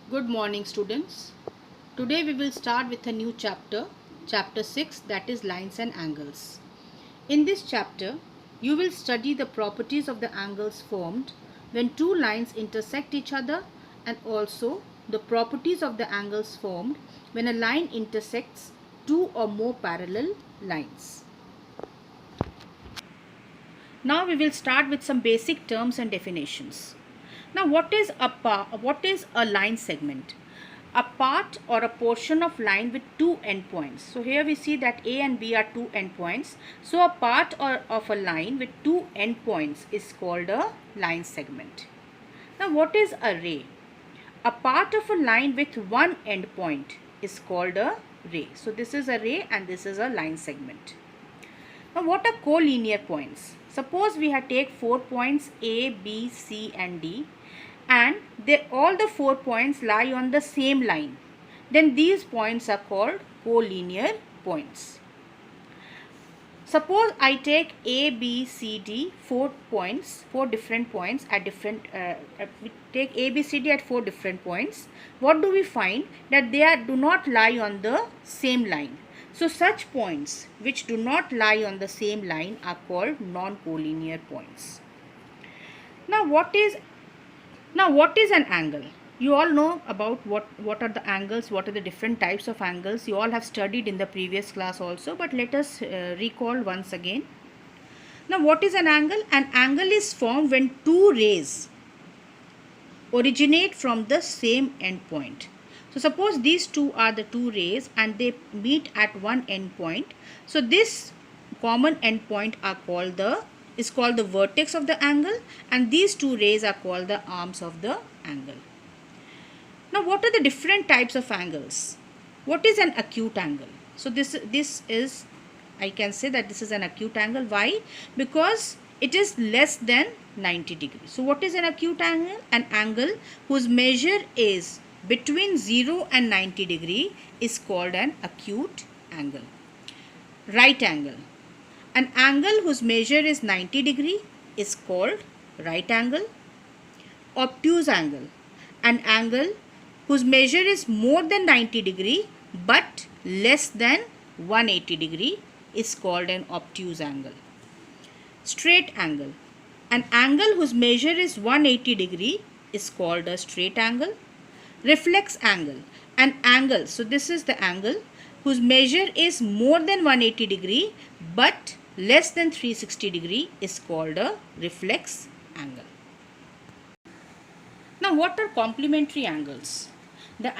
Good morning, students. Today we will start with a new chapter, chapter 6, that is lines and angles. In this chapter, you will study the properties of the angles formed when two lines intersect each other and also the properties of the angles formed when a line intersects two or more parallel lines. Now we will start with some basic terms and definitions. Now what is a line segment? A part or a portion of line with two endpoints. So here we see that A and B are two endpoints. So a part of a line with two endpoints is called a line segment. Now what is a ray? A part of a line with one endpoint is called a ray. So this is a ray and this is a line segment. Now what are collinear points? Suppose we have take 4 points A, B, C and D and all the 4 points lie on the same line. Then these points are called collinear points. Suppose I take A, B, C, D, 4 points, 4 different points at different, we take A, B, C, D at 4 different points. What do we find? That they do not lie on the same line. So such points which do not lie on the same line are called non-collinear points. Now what is an angle? You all know about what are the angles, what are the different types of angles. You all have studied in the previous class also, but let us recall once again. Now what is an angle? An angle is formed when two rays originate from the same endpoint. So suppose these two are the two rays and they meet at one endpoint. So this common endpoint is called the vertex of the angle, and these two rays are called the arms of the angle. Now what are the different types of angles? What is an acute angle? So this is, I can say that this is an acute angle. Why? Because it is less than 90 degrees. So what is an acute angle? An angle whose measure is between 0 and 90 degree is called an acute angle. Right angle. An angle whose measure is 90 degree is called right angle. Obtuse angle. An angle whose measure is more than 90 degree but less than 180 degree is called an obtuse angle. Straight angle. An angle whose measure is 180 degree is called a straight angle. Reflex angle. An angle, so this is the angle whose measure is more than 180 degree but less than 360 degree is called a reflex angle. Now what are complementary angles? Two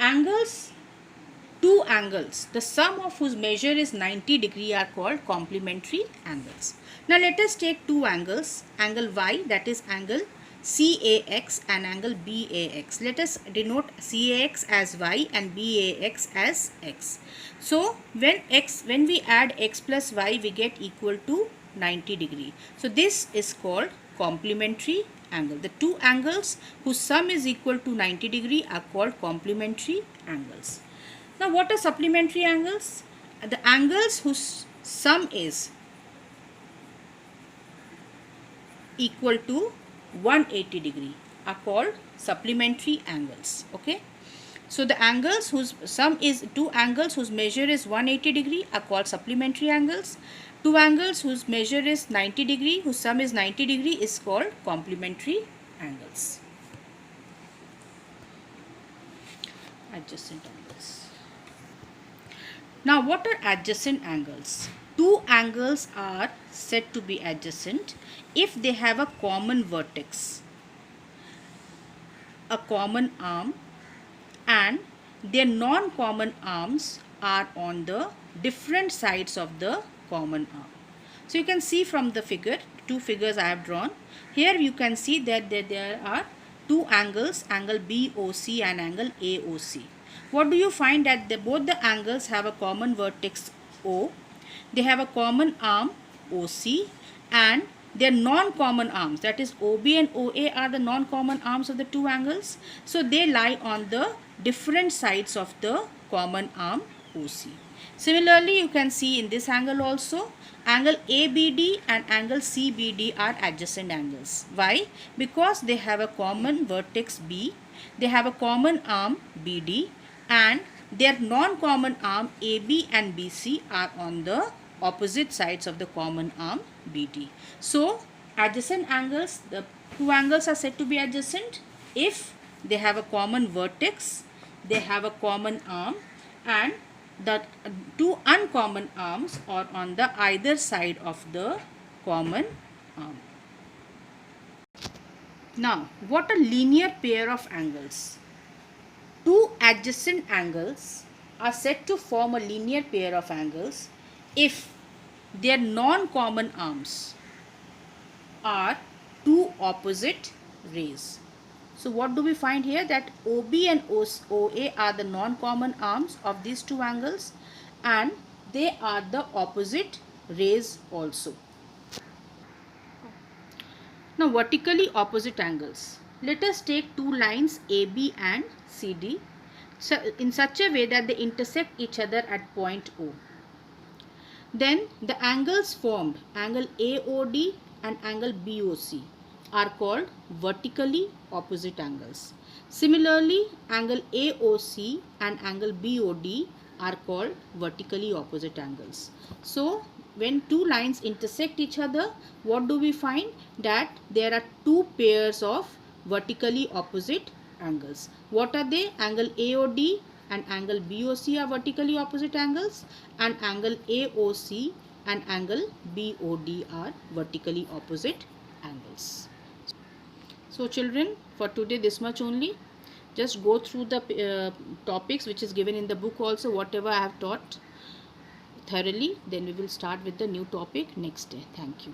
angles, the sum of whose measure is 90 degree are called complementary angles. Now let us take two angles, angle Y, that is angle CAX, and angle BAX. Let us denote CAX as Y and BAX as X. So when we add X plus Y, we get equal to 90 degree. So this is called complementary angle. The two angles whose sum is equal to 90 degree are called complementary angles. Now what are supplementary angles? The angles whose sum is equal to 180 degree are called supplementary angles. Okay. So the angles whose sum is two angles whose measure is 180 degree are called supplementary angles. Two angles whose measure is 90 degree, whose sum is 90 degree is called complementary angles. Adjacent angles. Now what are adjacent angles? Two angles are said to be adjacent if they have a common vertex, a common arm, and their non-common arms are on the different sides of the common arm. So you can see from the figure, two figures I have drawn. Here you can see that there are two angles, angle BOC and angle AOC. What do you find? That both the angles have a common vertex O, they have a common arm OC, and their non-common arms, that is OB and OA, are the non-common arms of the two angles. So they lie on the different sides of the common arm OC. Similarly, you can see in this angle also, angle ABD and angle CBD are adjacent angles. Why? Because they have a common vertex B they have a common arm BD and their non-common arm AB and BC are on the opposite sides of the common arm BD. So adjacent angles, the two angles are said to be adjacent if they have a common vertex, they have a common arm, and the two uncommon arms are on the either side of the common arm. Now, what a linear pair of angles? Two adjacent angles are said to form a linear pair of angles if their non-common arms are two opposite rays. So what do we find here? That OB and OA are the non-common arms of these two angles and they are the opposite rays also. Now vertically opposite angles. Let us take two lines AB and CD in such a way that they intersect each other at point O. Then the angles formed, angle AOD and angle BOC, are called vertically opposite angles. Similarly, angle AOC and angle BOD are called vertically opposite angles. So when two lines intersect each other, what do we find? That there are two pairs of vertically opposite angles. What are they? Angle AOD and angle BOC are vertically opposite angles, and angle AOC and angle BOD are vertically opposite angles. So children, for today this much only. Just go through the topics which is given in the book also, whatever I have taught thoroughly. Then we will start with the new topic next day. Thank you.